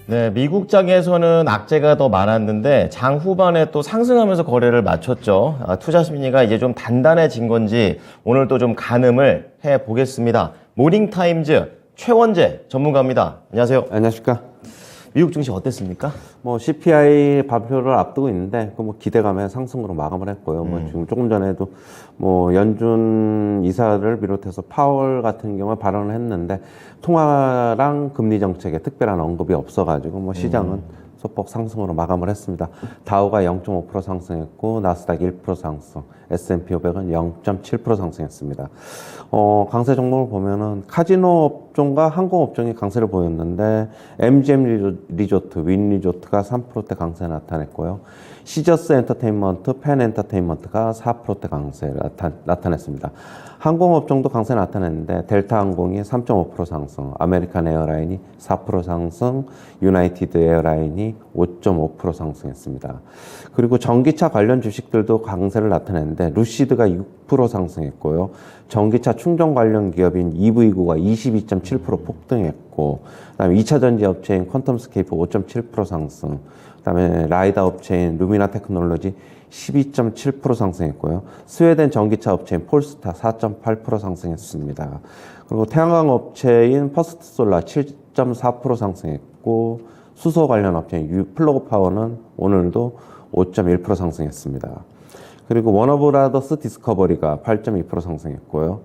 네, 미국장에서는 악재가 더 많았는데 장 후반에 또 상승하면서 거래를 마쳤죠. 투자 심리가 이제 좀 단단해진 건지 오늘 또 좀 가늠을 해보겠습니다. 모닝타임즈 최원재 전문가입니다. 안녕하세요. 안녕하십니까. 미국 증시 어땠습니까? CPI 발표를 앞두고 있는데, 기대감의 상승으로 마감을 했고요. 지금 조금 전에도 연준 이사를 비롯해서 파월 같은 경우에 발언을 했는데, 통화랑 금리 정책에 특별한 언급이 없어가지고, 시장은 소폭 상승으로 마감을 했습니다. 다우가 0.5% 상승했고, 나스닥 1% 상승, S&P 500은 0.7% 상승했습니다. 강세 종목을 보면은 카지노 업종과 항공 업종이 강세를 보였는데, MGM 리조트, 윈 리조트가 3%대 강세 나타냈고요. 시저스 엔터테인먼트, 펜 엔터테인먼트가 4%대 강세를 나타냈습니다. 항공 업종도 강세 나타냈는데 델타 항공이 3.5% 상승, 아메리칸 에어라인이 4% 상승, 유나이티드 에어라인이 5.5% 상승했습니다. 그리고 전기차 관련 주식들도 강세를 나타냈는데 루시드가 6% 상승했고요. 전기차 충전 관련 기업인 EV고가 22.7% 폭등했고, 그다음에 2차 전지 업체인 퀀텀스케이프 5.7% 상승, 그다음에 라이다 업체인 루미나 테크놀로지 12.7% 상승했고요. 스웨덴 전기차 업체인 폴스타 4.8% 상승했습니다. 그리고 태양광 업체인 퍼스트솔라 7.4% 상승했고, 수소 관련 업체인 플러그파워는 오늘도 5.1% 상승했습니다. 그리고 워너브라더스 디스커버리가 8.2% 상승했고요.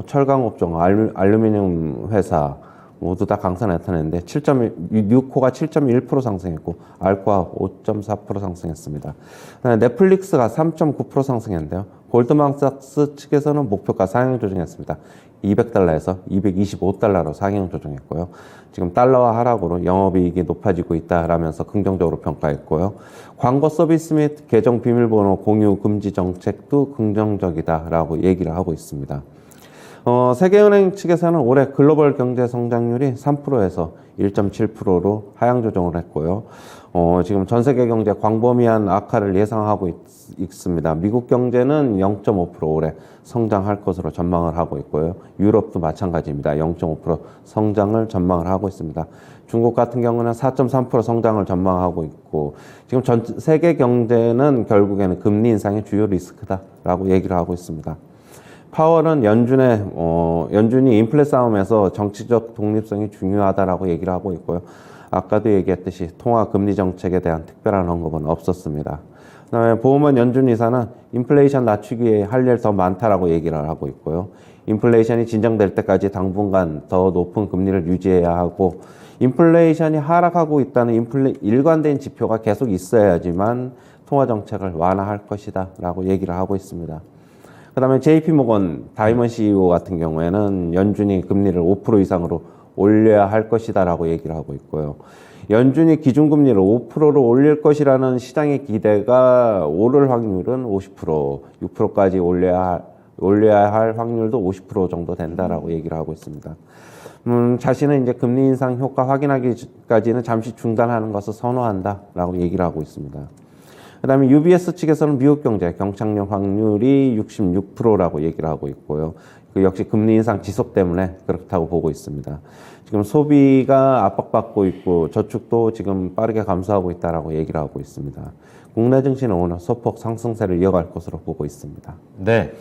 철강 업종, 알루미늄 회사 모두 다 강세 나타냈는데 6호가 7.1% 상승했고 알코아 5.4% 상승했습니다. 넷플릭스가 3.9% 상승했는데요. 골드만삭스 측에서는 목표가 상향 조정했습니다. 200달러에서 225달러로 상향 조정했고요. 지금 달러화 하락으로 영업이익이 높아지고 있다라면서 긍정적으로 평가했고요. 광고 서비스 및 계정 비밀번호 공유 금지 정책도 긍정적이다라고 얘기를 하고 있습니다. 세계은행 측에서는 올해 글로벌 경제 성장률이 3%에서 1.7%로 하향 조정을 했고요. 지금 전 세계 경제 광범위한 악화를 예상하고 있습니다. 미국 경제는 0.5% 올해 성장할 것으로 전망을 하고 있고요. 유럽도 마찬가지입니다. 0.5% 성장을 전망을 하고 있습니다. 중국 같은 경우는 4.3% 성장을 전망하고 있고, 지금 전 세계 경제는 결국에는 금리 인상이 주요 리스크다라고 얘기를 하고 있습니다. 파월은 연준이 인플레 싸움에서 정치적 독립성이 중요하다라고 얘기를 하고 있고요. 아까도 얘기했듯이 통화 금리 정책에 대한 특별한 언급은 없었습니다. 그다음에 보우먼 연준 이사는 인플레이션 낮추기에 할 일 더 많다라고 얘기를 하고 있고요. 인플레이션이 진정될 때까지 당분간 더 높은 금리를 유지해야 하고, 인플레이션이 하락하고 있다는 일관된 지표가 계속 있어야지만 통화 정책을 완화할 것이다라고 얘기를 하고 있습니다. 그 다음에 JP모건 다이먼 CEO 같은 경우에는 연준이 금리를 5% 이상으로 올려야 할 것이다라고 얘기를 하고 있고요. 연준이 기준금리를 5%로 올릴 것이라는 시장의 기대가 오를 확률은 50%, 6%까지 올려야 할 확률도 50% 정도 된다라고 얘기를 하고 있습니다. 자신은 이제 금리 인상 효과 확인하기까지는 잠시 중단하는 것을 선호한다라고 얘기를 하고 있습니다. 그 다음에 UBS 측에서는 미국 경제 경착륙 확률이 66%라고 얘기를 하고 있고요. 역시 금리 인상 지속 때문에 그렇다고 보고 있습니다. 지금 소비가 압박받고 있고 저축도 지금 빠르게 감소하고 있다라고 얘기를 하고 있습니다. 국내 증시는 오늘 소폭 상승세를 이어갈 것으로 보고 있습니다. 네.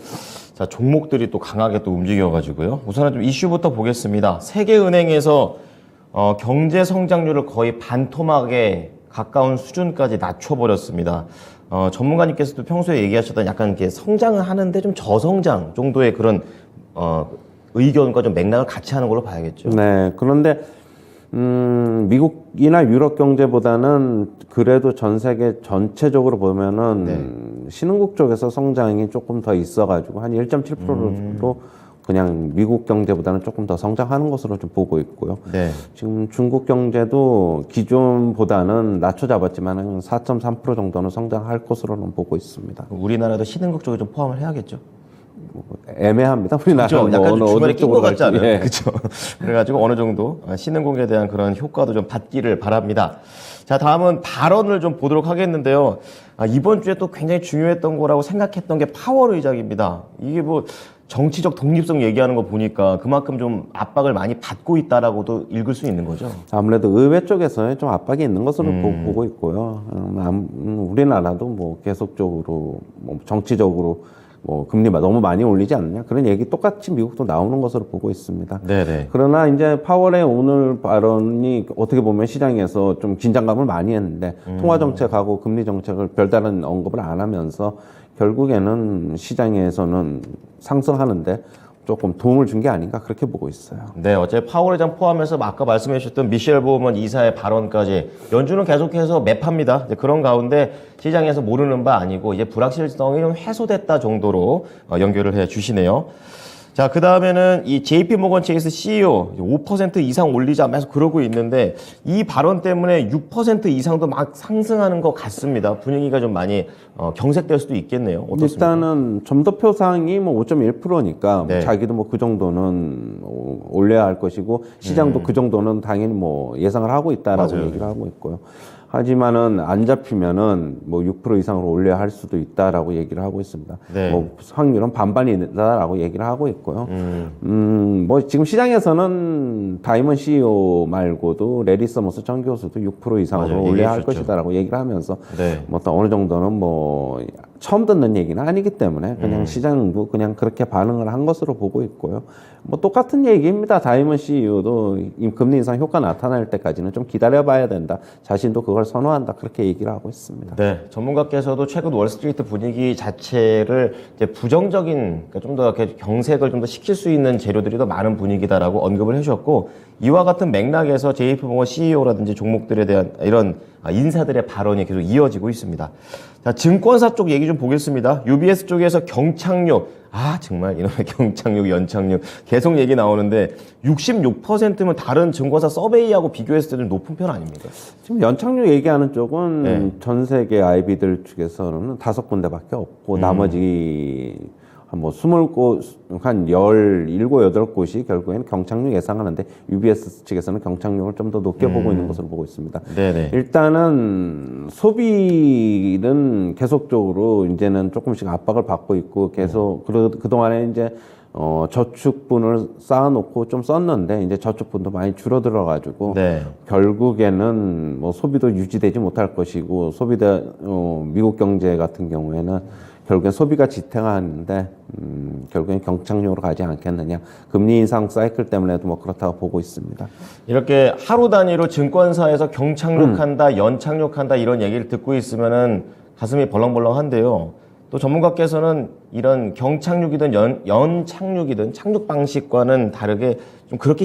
자, 종목들이 또 강하게 또 움직여가지고요. 우선은 좀 이슈부터 보겠습니다. 세계은행에서 경제 성장률을 거의 반토막에 가까운 수준까지 낮춰버렸습니다. 전문가님께서도 평소에 얘기하셨던 약간 이렇게 성장을 하는데 좀 저성장 정도의 그런 의견과 좀 맥락을 같이 하는 걸로 봐야겠죠. 네. 그런데 미국이나 유럽 경제보다는 그래도 전 세계 전체적으로 보면은 신흥국 쪽에서 성장이 조금 더 있어가지고 한 1.7%로 그냥 미국 경제보다는 조금 더 성장하는 것으로 좀 보고 있고요. 네. 지금 중국 경제도 기존보다는 낮춰 잡았지만 4.3% 정도는 성장할 것으로는 보고 있습니다. 우리나라도 신흥국 쪽에 좀 포함을 해야겠죠. 애매합니다. 우리나라 그렇죠. 약간 좀 중간에 낀 것 같지 않아요? 예. 그렇죠. 그래가지고 어느 정도 신흥국에 대한 그런 효과도 좀 받기를 바랍니다. 자, 다음은 발언을 좀 보도록 하겠는데요. 이번 주에 또 굉장히 중요했던 거라고 생각했던 게 파월 의장입니다. 이게 뭐 정치적 독립성 얘기하는 거 보니까 그만큼 좀 압박을 많이 받고 있다라고도 읽을 수 있는 거죠. 아무래도 의회 쪽에서 좀 압박이 있는 것으로 보고 있고요. 우리나라도 뭐 계속적으로 뭐 정치적으로 뭐 금리가 너무 많이 올리지 않느냐 그런 얘기 똑같이 미국도 나오는 것으로 보고 있습니다. 네네. 그러나 이제 파월의 오늘 발언이 어떻게 보면 시장에서 좀 긴장감을 많이 했는데 통화 정책하고 금리 정책을 별다른 언급을 안 하면서 결국에는 시장에서는 상승하는데 조금 도움을 준 게 아닌가 그렇게 보고 있어요. 네, 어제 파월 의장 포함해서 아까 말씀해 주셨던 미셸 보먼 이사의 발언까지 연준은 계속해서 매파입니다. 이제 그런 가운데 시장에서 모르는 바 아니고 이제 불확실성이 좀 해소됐다 정도로 연결을 해 주시네요. 자, 그 다음에는 이 JP 모건 체이스 CEO 5% 이상 올리자 계속 그러고 있는데 이 발언 때문에 6% 이상도 막 상승하는 것 같습니다. 분위기가 좀 많이 경색될 수도 있겠네요. 어떻습니까? 일단은 점도표상이 뭐 5.1%니까 네. 자기도 뭐 그 정도는 올려야 할 것이고 시장도 그 정도는 당연히 뭐 예상을 하고 있다라고 맞아요. 얘기를 하고 있고요. 하지만은 안 잡히면은 뭐 6% 이상으로 올려야 할 수도 있다라고 얘기를 하고 있습니다. 네. 뭐 확률은 반반이다라고 얘기를 하고 있고요. 뭐 지금 시장에서는 다이먼 CEO 말고도 레리 서머스 전 교수도 6% 이상으로 맞아요. 올려야 할 얘기해 것이다라고 얘기를 하면서 네. 뭐 또 어느 정도는 뭐 처음 듣는 얘기는 아니기 때문에 그냥 시장도 그냥 그렇게 반응을 한 것으로 보고 있고요. 뭐 똑같은 얘기입니다. 다이먼 CEO도 금리 인상 효과 나타날 때까지는 좀 기다려봐야 된다. 자신도 그걸 선호한다. 그렇게 얘기를 하고 있습니다. 네, 전문가께서도 최근 월스트리트 분위기 자체를 이제 부정적인, 그러니까 좀 더 경색을 좀 더 시킬 수 있는 재료들이 더 많은 분위기다라고 언급을 해주셨고, 이와 같은 맥락에서 JP모건 CEO라든지 종목들에 대한 이런 인사들의 발언이 계속 이어지고 있습니다. 자, 증권사 쪽 얘기 좀 보겠습니다. UBS 쪽에서 경착륙, 정말 이놈의 경착륙, 연착륙 계속 얘기 나오는데 66%면 다른 증권사 서베이하고 비교했을 때 좀 높은 편 아닙니까? 지금 연착륙 얘기하는 쪽은 네. 전 세계 IB들 중에서는 5군데밖에 없고 나머지 뭐 20곳, 한 17, 8곳이 결국에는 경착륙 예상하는데 UBS 측에서는 경착륙을 좀 더 높게 보고 있는 것으로 보고 있습니다. 네네. 일단은 소비는 계속적으로 이제는 조금씩 압박을 받고 있고 계속 그동안에 이제 저축분을 쌓아놓고 좀 썼는데 이제 저축분도 많이 줄어들어가지고 네. 결국에는 뭐 소비도 유지되지 못할 것이고 미국 경제 같은 경우에는 결국엔 소비가 지탱하는데 결국엔 경착륙으로 가지 않겠느냐. 금리 인상 사이클 때문에도 뭐 그렇다고 보고 있습니다. 이렇게 하루 단위로 증권사에서 경착륙한다, 연착륙한다 이런 얘기를 듣고 있으면은 가슴이 벌렁벌렁한데요. 또 전문가께서는 이런 경착륙이든 연착륙이든 착륙 방식과는 다르게 좀 그렇게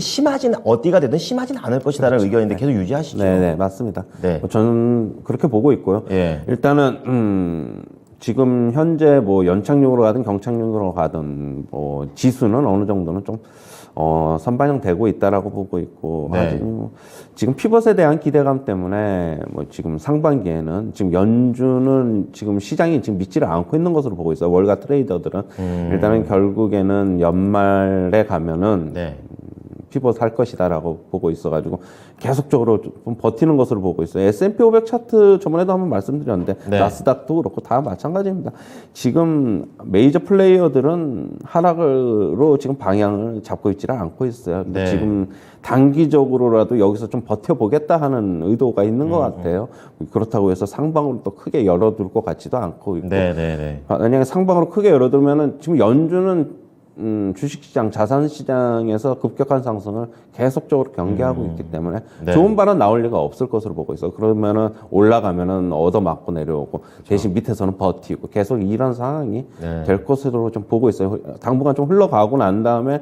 어디가 되든 심하진 않을 것이라는 그렇죠. 의견인데 계속 유지하시죠. 네, 맞습니다. 네. 뭐 저는 그렇게 보고 있고요. 예. 일단은 지금 현재 뭐 연착륙으로 가든 경착륙으로 가든 뭐 지수는 어느 정도는 좀 선반영되고 있다라고 보고 있고 네. 지금 피벗에 대한 기대감 때문에 뭐 지금 상반기에는 지금 연준은 지금 시장이 지금 믿지를 않고 있는 것으로 보고 있어요. 월가 트레이더들은 일단은 결국에는 연말에 가면은 네. 피벗 할 것이다라고 보고 있어가지고 계속적으로 좀 버티는 것으로 보고 있어요. S&P 500 차트 저번에도 한번 말씀드렸는데 네. 나스닥도 그렇고 다 마찬가지입니다. 지금 메이저 플레이어들은 하락으로 지금 방향을 잡고 있지를 않고 있어요. 근데 네. 지금 단기적으로라도 여기서 좀 버텨보겠다 하는 의도가 있는 것 같아요. 그렇다고 해서 상방으로 또 크게 열어둘 것 같지도 않고 있고 네네네. 만약에 상방으로 크게 열어두면은 지금 연준은 주식시장, 자산시장에서 급격한 상승을 계속적으로 경계하고 있기 때문에 네. 좋은 발언 나올 리가 없을 것으로 보고 있어요. 그러면은 올라가면은 얻어맞고 내려오고 대신 밑에서는 버티고 계속 이런 상황이 네. 될 것으로 좀 보고 있어요. 당분간 좀 흘러가고 난 다음에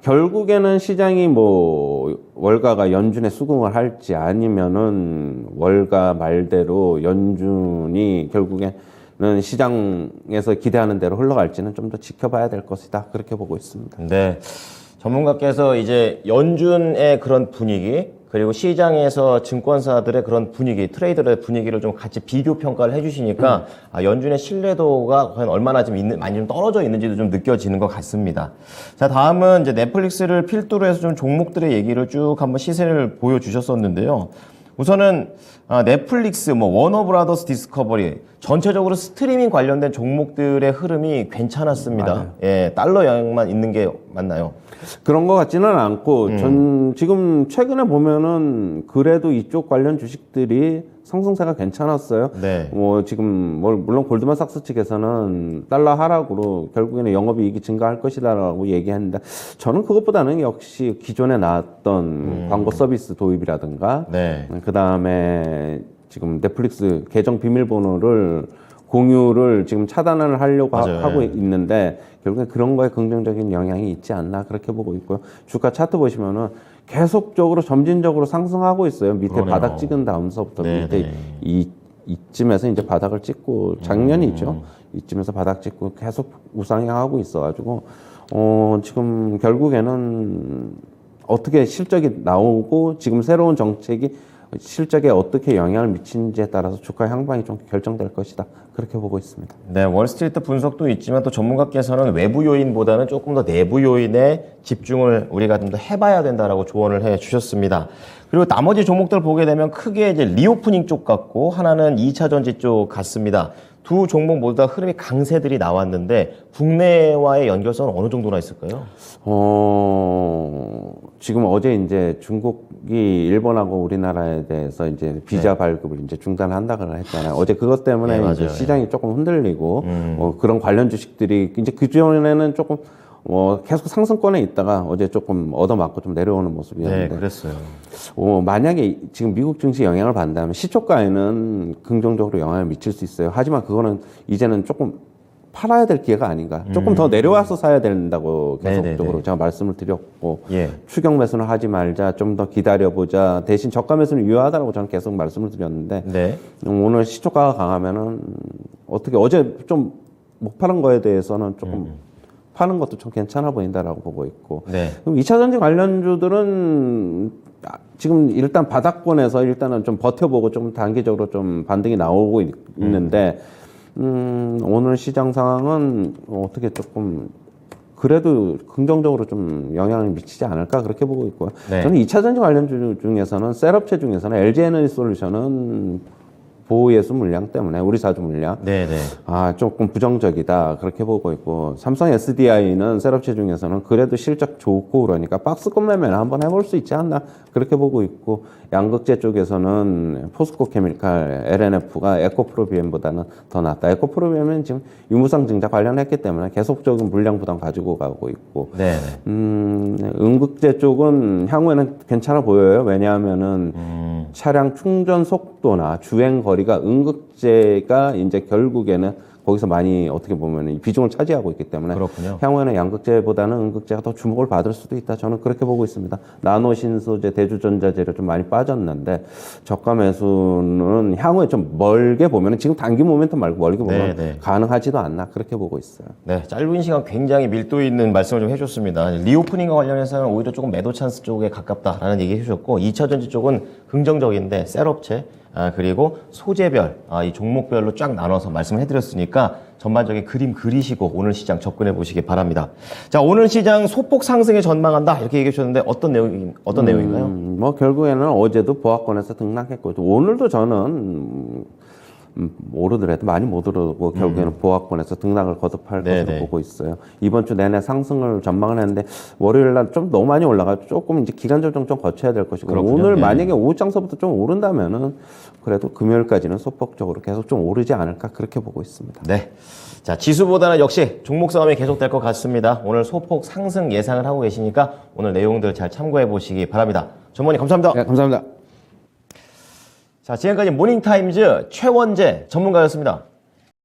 결국에는 시장이 뭐 월가가 연준에 수긍을 할지 아니면은 월가 말대로 연준이 결국에 는 시장에서 기대하는 대로 흘러갈지는 좀 더 지켜봐야 될 것이다. 그렇게 보고 있습니다. 네. 전문가께서 이제 연준의 그런 분위기, 그리고 시장에서 증권사들의 그런 분위기, 트레이더의 분위기를 좀 같이 비교 평가를 해주시니까 연준의 신뢰도가 과연 얼마나 많이 좀 떨어져 있는지도 좀 느껴지는 것 같습니다. 자, 다음은 이제 넷플릭스를 필두로 해서 좀 종목들의 얘기를 쭉 한번 시세를 보여주셨었는데요. 우선은 넷플릭스, 워너브라더스 디스커버리 전체적으로 스트리밍 관련된 종목들의 흐름이 괜찮았습니다. 맞아요. 예, 달러 영향만 있는 게 맞나요? 그런 것 같지는 않고 전 지금 최근에 보면은 그래도 이쪽 관련 주식들이 상승세가 괜찮았어요. 네. 뭐 지금 물론 골드만삭스 측에서는 달러 하락으로 결국에는 영업이익이 증가할 것이다라고 얘기했는데 저는 그것보다는 역시 기존에 나왔던 광고 서비스 도입이라든가 네. 그 다음에 지금 넷플릭스 계정 비밀번호를 공유를 지금 차단을 하려고 맞아요. 하고 있는데 결국에 그런 거에 긍정적인 영향이 있지 않나 그렇게 보고 있고요. 주가 차트 보시면은 계속적으로 점진적으로 상승하고 있어요. 밑에 그러네요. 바닥 찍은 다음서부터 네, 밑에 네. 이쯤에서 이제 바닥을 찍고 작년이죠. 이쯤에서 바닥 찍고 계속 우상향하고 있어가지고 지금 결국에는 어떻게 실적이 나오고 지금 새로운 정책이 실적에 어떻게 영향을 미치는지에 따라서 주가 향방이 좀 결정될 것이다. 그렇게 보고 있습니다. 네, 월스트리트 분석도 있지만 또 전문가께서는 외부 요인보다는 조금 더 내부 요인에 집중을 우리가 좀 더 해봐야 된다라고 조언을 해 주셨습니다. 그리고 나머지 종목들 보게 되면 크게 이제 리오프닝 쪽 같고 하나는 2차 전지 쪽 같습니다. 두 종목 모두 다 흐름이 강세들이 나왔는데 국내와의 연결성은 어느 정도나 있을까요? 지금 어제 이제 중국이 일본하고 우리나라에 대해서 이제 비자 발급을 이제 중단한다고 했잖아요. 어제 그것 때문에 네, 이제 맞아요. 시장이 조금 흔들리고 그런 관련 주식들이 이제 그 전에는 조금 계속 상승권에 있다가 어제 조금 얻어맞고 좀 내려오는 네, 모습이었는데 그랬어요. 만약에 지금 미국 증시 영향을 받는다면 시초가에는 긍정적으로 영향을 미칠 수 있어요. 하지만 그거는 이제는 조금 팔아야 될 기회가 아닌가. 조금 더 내려와서 사야 된다고 계속적으로 네네네. 제가 말씀을 드렸고 예. 추격 매수는 하지 말자. 좀 더 기다려보자. 대신 저가 매수는 유효하다고 저는 계속 말씀을 드렸는데 네. 오늘 시초가가 강하면은 어떻게 어제 좀 못 파는 거에 대해서는 조금 파는 것도 좀 괜찮아 보인다라고 보고 있고. 네. 그럼 2차 전지 관련주들은 지금 일단 바닥권에서 일단은 좀 버텨보고 좀 단기적으로 좀 반등이 나오고 있는데 오늘 시장 상황은 어떻게 조금 그래도 긍정적으로 좀 영향을 미치지 않을까 그렇게 보고 있고요. 네. 저는 2차 전지 관련주 중에서는 셋업체 중에서는 LG에너지솔루션은 보호예수 물량 때문에 우리 사주 물량 네네. 조금 부정적이다 그렇게 보고 있고 삼성 SDI는 셋업체 중에서는 그래도 실적 좋고 그러니까 박스권 매매는 한번 해볼 수 있지 않나 그렇게 보고 있고 양극재 쪽에서는 포스코 케미칼 LNF가 에코프로비엠보다는 더 낫다. 에코프로비엠은 지금 유무상 증자 관련했기 때문에 계속적인 물량 부담 가지고 가고 있고 네네. 음극재 쪽은 향후에는 괜찮아 보여요. 왜냐하면은 차량 충전 속도나 주행 거리가 음극재가 이제 결국에는 거기서 많이 어떻게 보면 비중을 차지하고 있기 때문에 그렇군요. 향후에는 양극재보다는 음극재가 더 주목을 받을 수도 있다. 저는 그렇게 보고 있습니다. 나노 신소재, 대주전자재료 좀 많이 빠졌는데 저가 매수는 향후에 좀 멀게 보면 지금 단기 모멘텀 말고 멀게 보면 네네. 가능하지도 않나 그렇게 보고 있어요. 네, 짧은 시간 굉장히 밀도 있는 말씀을 좀 해줬습니다. 리오프닝과 관련해서는 오히려 조금 매도 찬스 쪽에 가깝다라는 얘기 해주셨고 2차 전지 쪽은 긍정적인데 셀업체 그리고 소재별 이 종목별로 쫙 나눠서 말씀을 해드렸으니까 전반적인 그림 그리시고 오늘 시장 접근해 보시기 바랍니다. 자, 오늘 시장 소폭 상승에 전망한다 이렇게 얘기해 주셨는데 어떤 내용인가요? 뭐 결국에는 어제도 보합권에서 등락했고 오늘도 저는 오르더라도 많이 못 오르고 결국에는 보합권에서 등락을 거듭할 네네. 것으로 보고 있어요. 이번 주 내내 상승을 전망을 했는데 월요일 날 좀 너무 많이 올라가 조금 이제 기간 조정 좀 거쳐야 될 것이고 그렇군요. 오늘 네. 만약에 오후 장서부터 좀 오른다면은 그래도 금요일까지는 소폭적으로 계속 좀 오르지 않을까 그렇게 보고 있습니다. 네. 자, 지수보다는 역시 종목 싸움이 계속될 것 같습니다. 오늘 소폭 상승 예상을 하고 계시니까 오늘 내용들 잘 참고해 보시기 바랍니다. 전문님 감사합니다. 네, 감사합니다. 자, 지금까지 모닝타임즈 최원재 전문가였습니다.